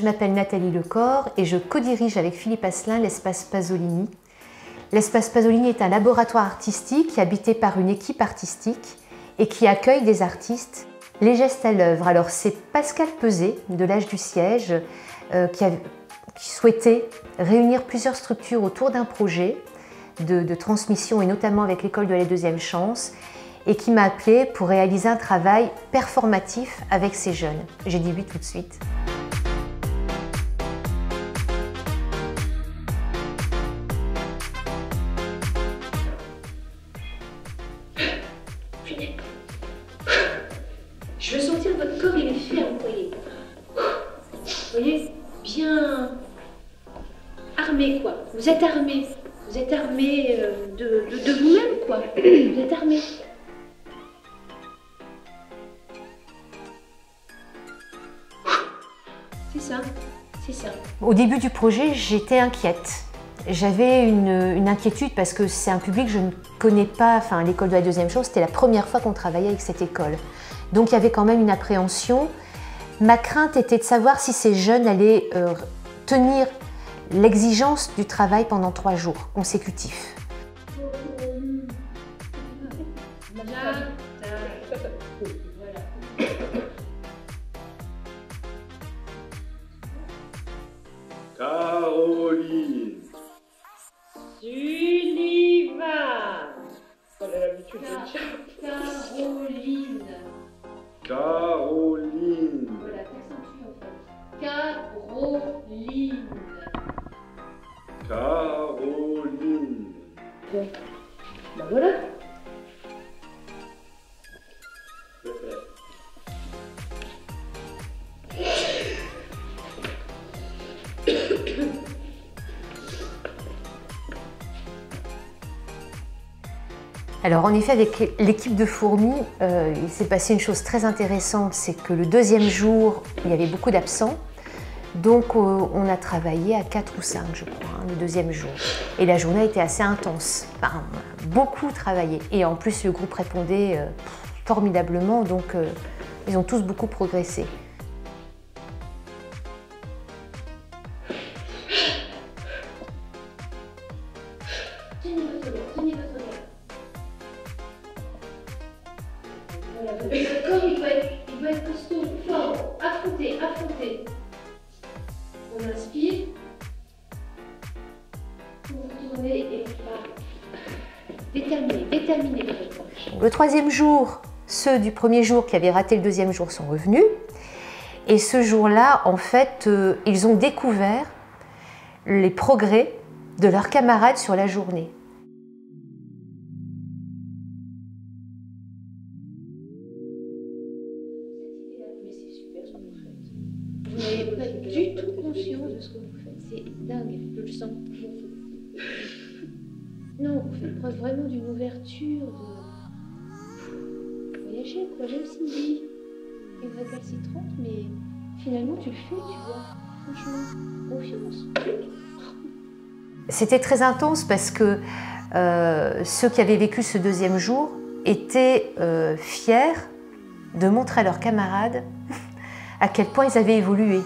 m'appelle Nathalie Lecor et je co-dirige avec Philippe Asselin l'Espace Pasolini. L'Espace Pasolini est un laboratoire artistique habité par une équipe artistique et qui accueille des artistes. Les gestes à l'œuvre, alors c'est Pascal Peuzet de l'Âge du Siège qui souhaitait réunir plusieurs structures autour d'un projet de transmission et notamment avec l'école de la deuxième chance et qui m'a appelée pour réaliser un travail performatif avec ces jeunes. J'ai dit oui tout de suite. Je veux sentir votre corps, il est ferme, voyez. Vous voyez, bien armé, quoi. Vous êtes armé. Vous êtes armé de vous-même, quoi. Vous êtes armé. C'est ça, c'est ça. Au début du projet, j'étais inquiète. J'avais une inquiétude parce que c'est un public que je ne connais pas. Enfin, l'école de la deuxième chance, c'était la première fois qu'on travaillait avec cette école. Donc il y avait quand même une appréhension. Ma crainte était de savoir si ces jeunes allaient tenir l'exigence du travail pendant 3 jours consécutifs. Caroline. Sullivan. On a l'habitude de dire. Caroline. Caroline. Voilà, t'accentues en fait. Caroline. Caroline. Bon, ben voilà. Alors en effet, avec l'équipe de Fourmis, il s'est passé une chose très intéressante, c'est que le deuxième jour, il y avait beaucoup d'absents. Donc on a travaillé à 4 ou 5, je crois, le deuxième jour. Et la journée était assez intense. Enfin, on a beaucoup travaillé. Et en plus, le groupe répondait formidablement, donc ils ont tous beaucoup progressé. Le corps, il doit être costaud, fort, affronter. On inspire. Vous retournez et déterminez votre marche. Le troisième jour, ceux du premier jour qui avaient raté le deuxième jour sont revenus. Et ce jour-là, en fait, ils ont découvert les progrès de leurs camarades sur la journée. Vous n'avez pas du tout conscience de ce que vous faites. C'est dingue, je le sens. Non, vous faites preuve vraiment d'une ouverture, de voyager, quoi. Même Cindy est récalcitrante, mais finalement tu le fais, tu vois. Franchement, confiance. C'était très intense parce que ceux qui avaient vécu ce deuxième jour étaient fiers de montrer à leurs camarades à quel point ils avaient évolué.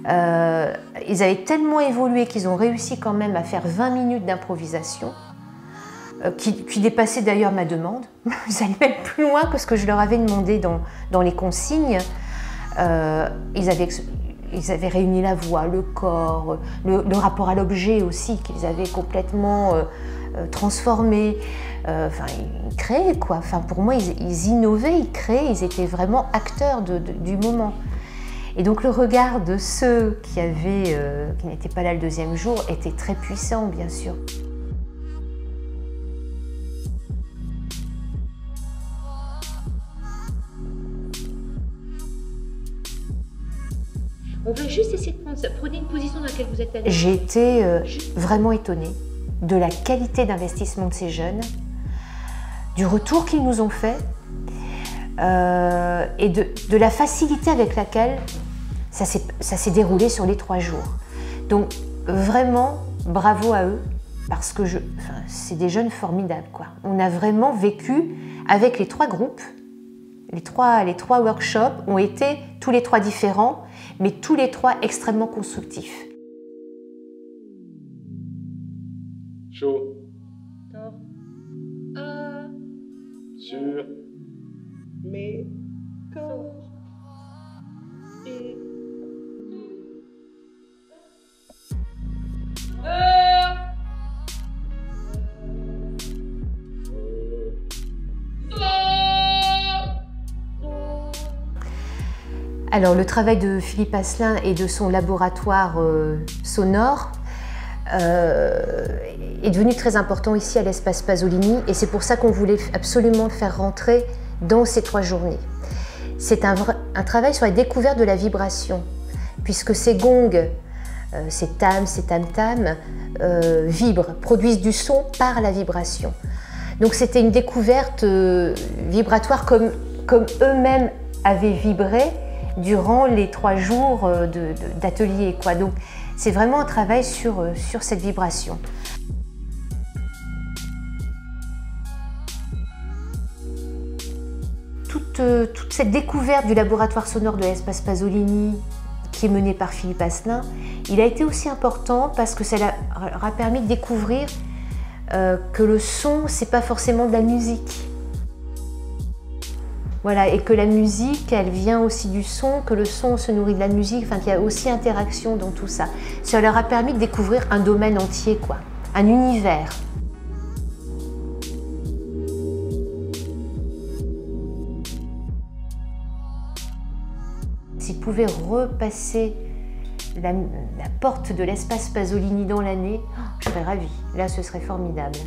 Ils avaient tellement évolué qu'ils ont réussi quand même à faire 20 minutes d'improvisation, qui dépassait d'ailleurs ma demande. Ils allaient même plus loin que ce que je leur avais demandé dans les consignes. Ils avaient réuni la voix, le corps, le rapport à l'objet aussi, qu'ils avaient complètement transformé. Enfin, ils créaient, quoi. Enfin, pour moi, ils innovaient, ils créaient, ils étaient vraiment acteurs du moment. Et donc le regard de ceux qui n'étaient pas là le deuxième jour était très puissant, bien sûr. On va juste essayer de prendre ça. Prenez une position dans laquelle vous êtes à l'aise. J'ai été vraiment étonnée de la qualité d'investissement de ces jeunes, du retour qu'ils nous ont fait et de la facilité avec laquelle ça s'est déroulé sur les 3 jours. Donc vraiment, bravo à eux, parce que c'est des jeunes formidables, quoi. On a vraiment vécu avec les 3 groupes, les trois workshops ont été tous les 3 différents, mais tous les trois extrêmement constructifs. Chaud. Tort. Sur. Mais corps et Alors le travail de Philippe Asselin et de son laboratoire sonore est devenu très important ici à l'Espace Pasolini et c'est pour ça qu'on voulait absolument le faire rentrer dans ces 3 journées. C'est un travail sur la découverte de la vibration, puisque ces gongs, ces tams, ces tam-tams vibrent, produisent du son par la vibration. Donc c'était une découverte vibratoire comme eux-mêmes avaient vibré durant les 3 jours d'atelier. Donc c'est vraiment un travail sur cette vibration. Toute cette découverte du laboratoire sonore de l'Espace Pasolini qui est menée par Philippe Asselin, il a été aussi important parce que ça leur a permis de découvrir que le son, c'est pas forcément de la musique. Voilà, et que la musique, elle vient aussi du son, que le son se nourrit de la musique, enfin qu'il y a aussi interaction dans tout ça. Ça leur a permis de découvrir un domaine entier, quoi, un univers. S'ils pouvaient repasser la porte de l'Espace Pasolini dans l'année, je serais ravie. Là, ce serait formidable.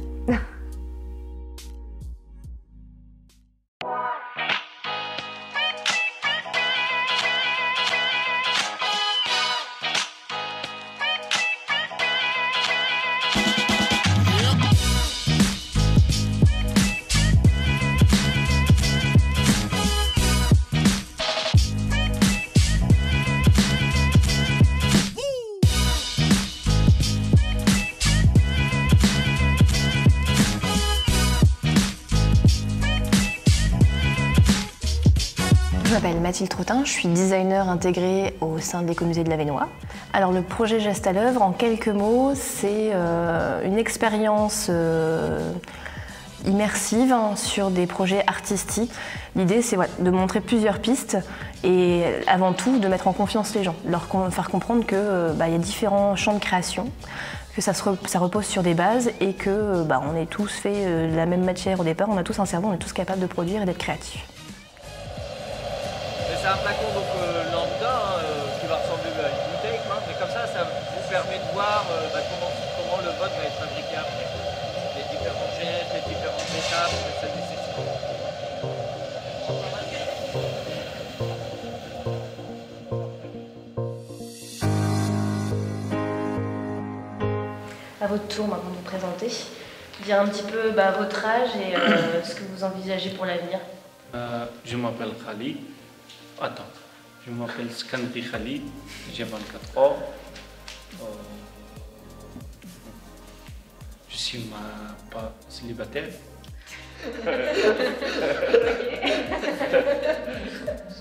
Je m'appelle Mathilde Trottin, je suis designer intégrée au sein de l'écomusée de l'Avesnois. Alors le projet Geste à l'œuvre, en quelques mots, c'est une expérience immersive sur des projets artistiques. L'idée c'est de montrer plusieurs pistes et avant tout de mettre en confiance les gens, leur faire comprendre qu'il y a différents champs de création, que ça repose sur des bases et que on est tous faits de la même matière au départ, on a tous un cerveau, on est tous capables de produire et d'être créatifs. C'est un flacon lambda qui va ressembler à une bouteille, mais comme ça vous permet de voir comment le vote va être fabriqué après. Les différents gestes, les différentes étapes que ça nécessite. À votre tour maintenant de vous présenter, dire un petit peu votre âge et ce que vous envisagez pour l'avenir. Je m'appelle Khalid. Attends, je m'appelle Skandri Khalid, j'ai 24 ans. Je suis pas célibataire.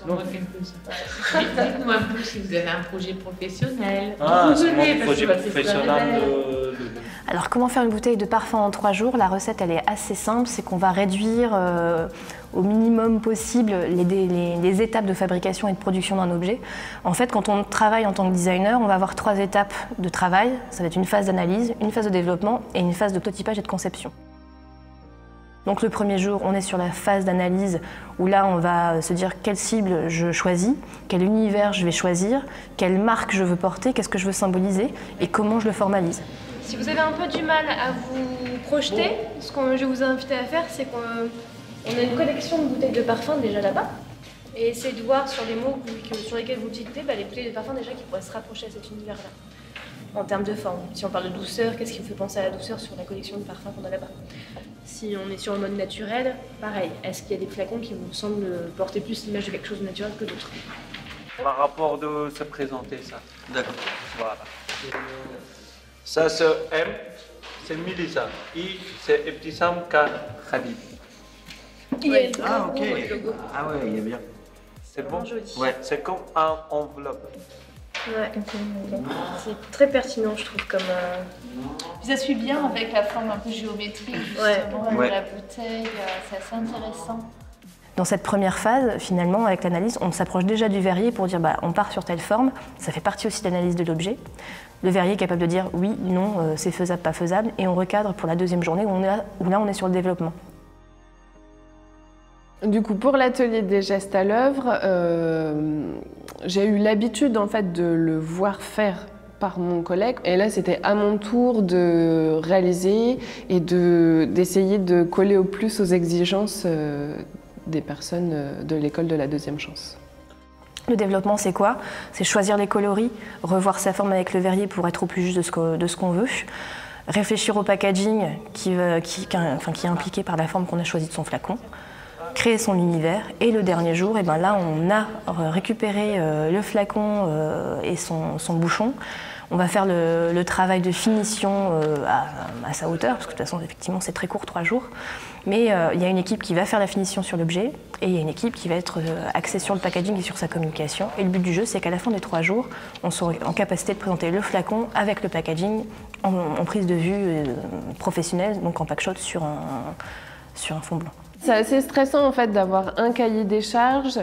Dites-moi un peu si vous avez un projet professionnel. Ah, c'est mon projet professionnel Alors comment faire une bouteille de parfum en 3 jours? La recette elle est assez simple, c'est qu'on va réduire au minimum possible les étapes de fabrication et de production d'un objet. En fait, quand on travaille en tant que designer, on va avoir 3 étapes de travail. Ça va être une phase d'analyse, une phase de développement et une phase de prototypage et de conception. Donc le premier jour, on est sur la phase d'analyse où là, on va se dire quelle cible je choisis, quel univers je vais choisir, quelle marque je veux porter, qu'est-ce que je veux symboliser et comment je le formalise. Si vous avez un peu du mal à vous projeter, ce que je vous invite à faire, c'est qu'on a une collection de bouteilles de parfum déjà là-bas. Et essayez de voir sur les mots sur lesquels vous tiltez, les bouteilles de parfum déjà qui pourraient se rapprocher à cet univers-là. En termes de forme. Si on parle de douceur, qu'est-ce qui vous fait penser à la douceur sur la collection de parfums qu'on a là-bas? Si on est sur le mode naturel, pareil. Est-ce qu'il y a des flacons qui vous semblent porter plus l'image de quelque chose de naturel que d'autres? Par rapport de se présenter ça. D'accord. Voilà. Ça c'est M, c'est Melissa. I, c'est Ebtissam K Khalid. Ouais. Ah ok. Ah ouais, il y a bien. C'est bon? Joli. Ouais, c'est comme un enveloppe. Ouais, c'est très pertinent, je trouve, comme... Ça suit bien avec la forme un peu géométrique, justement, de la bouteille. C'est assez intéressant. Dans cette première phase, finalement, avec l'analyse, on s'approche déjà du verrier pour dire on part sur telle forme. Ça fait partie aussi de l'analyse de l'objet. Le verrier est capable de dire oui, non, c'est faisable, pas faisable, et on recadre pour la deuxième journée où là on est sur le développement. Du coup, pour l'atelier des gestes à l'œuvre, j'ai eu l'habitude en fait de le voir faire par mon collègue. Et là, c'était à mon tour de réaliser et d'essayer de coller au plus aux exigences des personnes de l'école de la deuxième chance. Le développement, c'est quoi? C'est choisir les coloris, revoir sa forme avec le verrier pour être au plus juste de ce qu'on veut, réfléchir au packaging qui est impliqué par la forme qu'on a choisie de son flacon, créer son univers, et le dernier jour, et là on a récupéré le flacon et son bouchon. On va faire le travail de finition à sa hauteur, parce que de toute façon effectivement c'est très court, 3 jours. Mais il y a une équipe qui va faire la finition sur l'objet, et il y a une équipe qui va être axée sur le packaging et sur sa communication. Et le but du jeu, c'est qu'à la fin des 3 jours, on soit en capacité de présenter le flacon avec le packaging en prise de vue professionnelle, donc en packshot sur un fond blanc. C'est assez stressant en fait d'avoir un cahier des charges,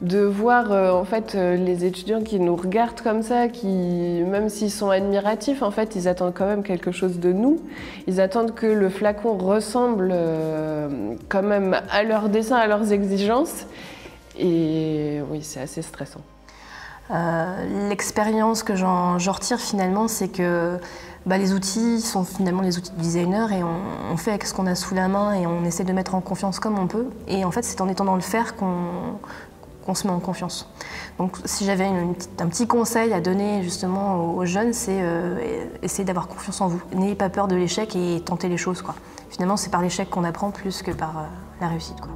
de voir en fait les étudiants qui nous regardent comme ça, qui même s'ils sont admiratifs, en fait ils attendent quand même quelque chose de nous. Ils attendent que le flacon ressemble quand même à leur dessin, à leurs exigences. Et oui, c'est assez stressant. L'expérience que j'en retire finalement, c'est que les outils sont finalement les outils de designer, et on fait avec ce qu'on a sous la main et on essaie de mettre en confiance comme on peut. Et en fait, c'est en étant dans le faire qu'on se met en confiance. Donc si j'avais un petit conseil à donner justement aux jeunes, c'est essayer d'avoir confiance en vous. N'ayez pas peur de l'échec et tentez les choses, quoi. Finalement, c'est par l'échec qu'on apprend plus que par la réussite, quoi.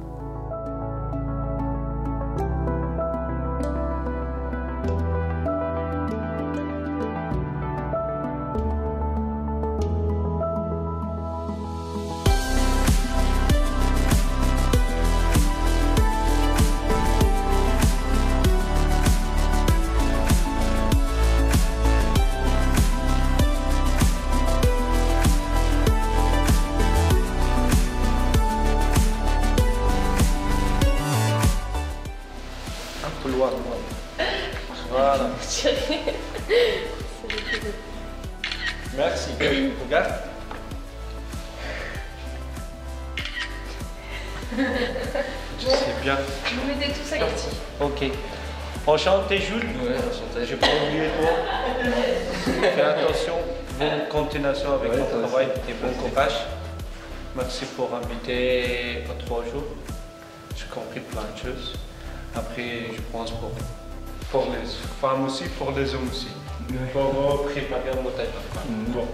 Voilà. Merci. Regarde. C'est bien. Vous mettez tout ça ici. Ok. Enchanté, Jules. Ouais, enchanté. Je peux oublier toi. Fais attention. Bonne continuation avec ton travail et bon courage. Merci pour inviter à 3 jours. J'ai compris plein de choses. Après, je pense pour les femmes aussi, pour les hommes aussi. Pour préparer un montage. Bon.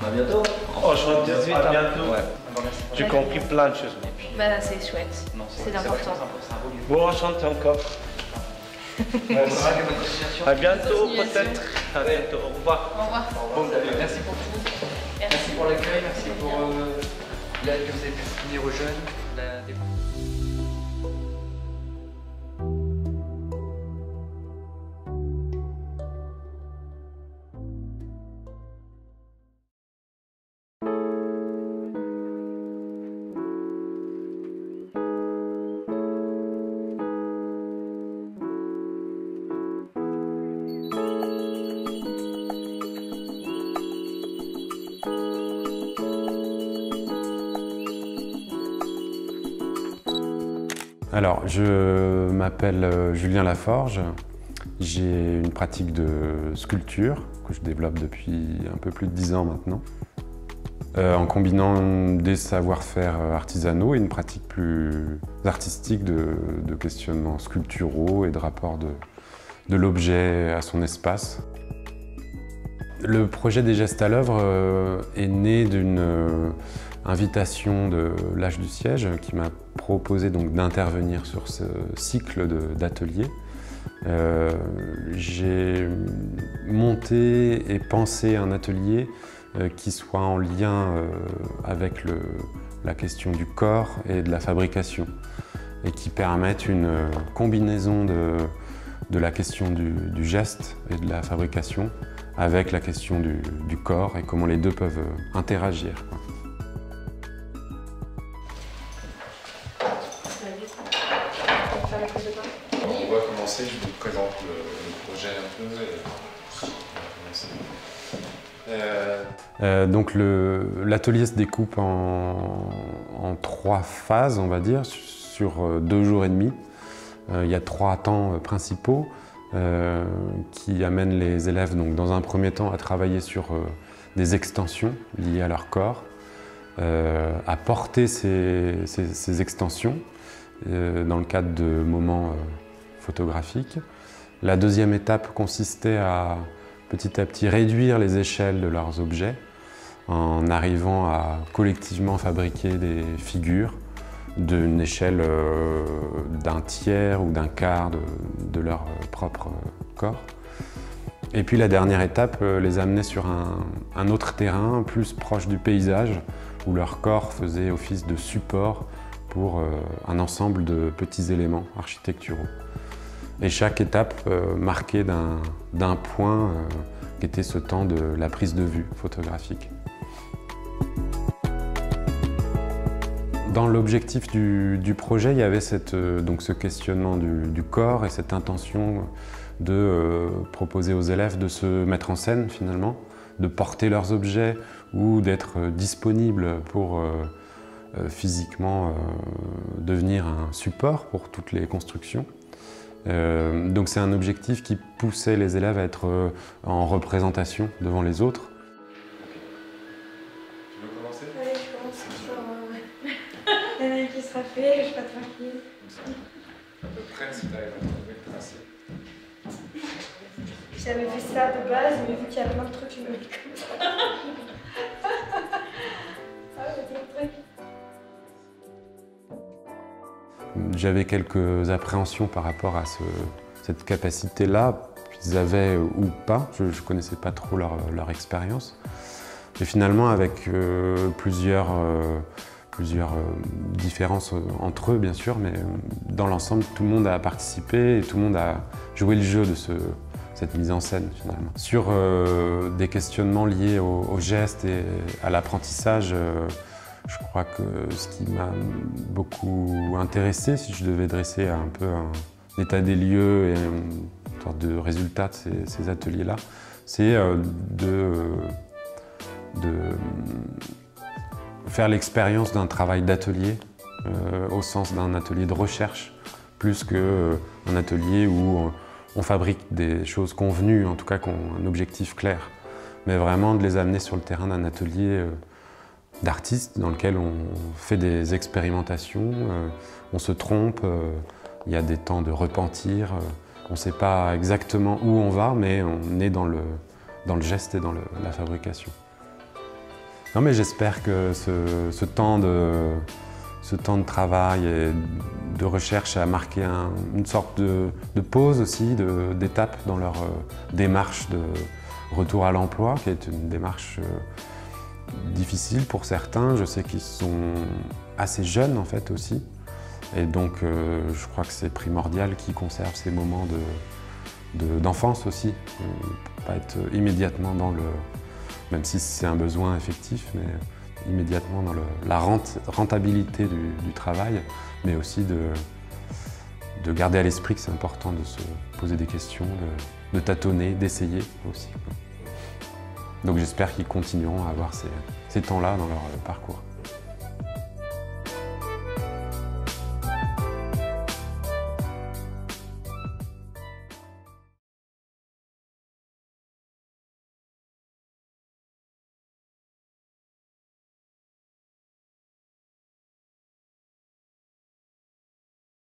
À bientôt. Enchanté, à bientôt. Ouais. J'ai compris plein de choses. C'est chouette. C'est important. Bon, enchanté encore. Merci. À bientôt, peut-être. À bientôt. Au revoir. Au revoir. Bon, merci pour tout. Merci pour l'accueil, merci pour l'aide que vous avez pu fournir aux jeunes. Alors, je m'appelle Julien Laforge. J'ai une pratique de sculpture que je développe depuis un peu plus de 10 ans maintenant, en combinant des savoir-faire artisanaux et une pratique plus artistique de questionnements sculpturaux et de rapport de l'objet à son espace. Le projet des gestes à l'œuvre est né d'une invitation de l'Âge du Siège qui m'a proposé donc d'intervenir sur ce cycle d'ateliers. J'ai monté et pensé un atelier qui soit en lien avec la question du corps et de la fabrication. et qui permettent une combinaison de la question du geste et de la fabrication avec la question du corps et comment les deux peuvent interagir. On va commencer, je vous présente le projet un peu. Donc l'atelier se découpe en 3 phases, on va dire, sur 2 jours et demi. Il y a 3 temps principaux qui amènent les élèves donc, dans un premier temps à travailler sur des extensions liées à leur corps, à porter ces extensions dans le cadre de moments photographiques. La deuxième étape consistait à petit réduire les échelles de leurs objets en arrivant à collectivement fabriquer des figures d'une échelle d'un tiers ou d'un quart de leur propre corps. Et puis la dernière étape les amenait sur un autre terrain plus proche du paysage où leur corps faisait office de support pour un ensemble de petits éléments architecturaux. Et chaque étape marquée d'un point qui était ce temps de la prise de vue photographique. Dans l'objectif du projet, il y avait donc ce questionnement du corps et cette intention de proposer aux élèves de se mettre en scène finalement, de porter leurs objets ou d'être disponibles pour physiquement devenir un support pour toutes les constructions. Donc c'est un objectif qui poussait les élèves à être en représentation devant les autres. Tu veux commencer? Allez, je commence sur l'année qui sera fait, je suis pas tranquille. À peu près, si tu arrives à trouver le tracé. J'avais fait ça de base, mais vu qu'il y a plein de trucs, je me dis comme ça. Ah ouais, plein de trucs. J'avais quelques appréhensions par rapport à cette capacité-là, qu'ils avaient ou pas. Je ne connaissais pas trop leur expérience. Et finalement, avec plusieurs différences entre eux, bien sûr, mais dans l'ensemble, tout le monde a participé et tout le monde a joué le jeu de cette mise en scène, finalement. Sur des questionnements liés au geste et à l'apprentissage, je crois que ce qui m'a beaucoup intéressé, si je devais dresser un peu un état des lieux et une sorte de résultat de ces ateliers-là, c'est de faire l'expérience d'un travail d'atelier au sens d'un atelier de recherche, plus qu'un atelier où on fabrique des choses convenues, en tout cas qui ont un objectif clair, mais vraiment de les amener sur le terrain d'un atelier d'artistes dans lequel on fait des expérimentations, on se trompe, il y a des temps de repentir, on ne sait pas exactement où on va, mais on est dans le geste et dans la fabrication. Non, mais j'espère que ce temps de travail et de recherche a marqué une sorte de pause aussi, d'étape dans leur démarche de retour à l'emploi, qui est une démarche difficile pour certains. Je sais qu'ils sont assez jeunes en fait aussi. Et donc je crois que c'est primordial qu'ils conservent ces moments d'enfance aussi. Pas être immédiatement dans même si c'est un besoin effectif, mais immédiatement dans la rentabilité du travail, mais aussi de garder à l'esprit que c'est important de se poser des questions, de tâtonner, d'essayer aussi. Donc j'espère qu'ils continueront à avoir ces temps-là dans leur parcours.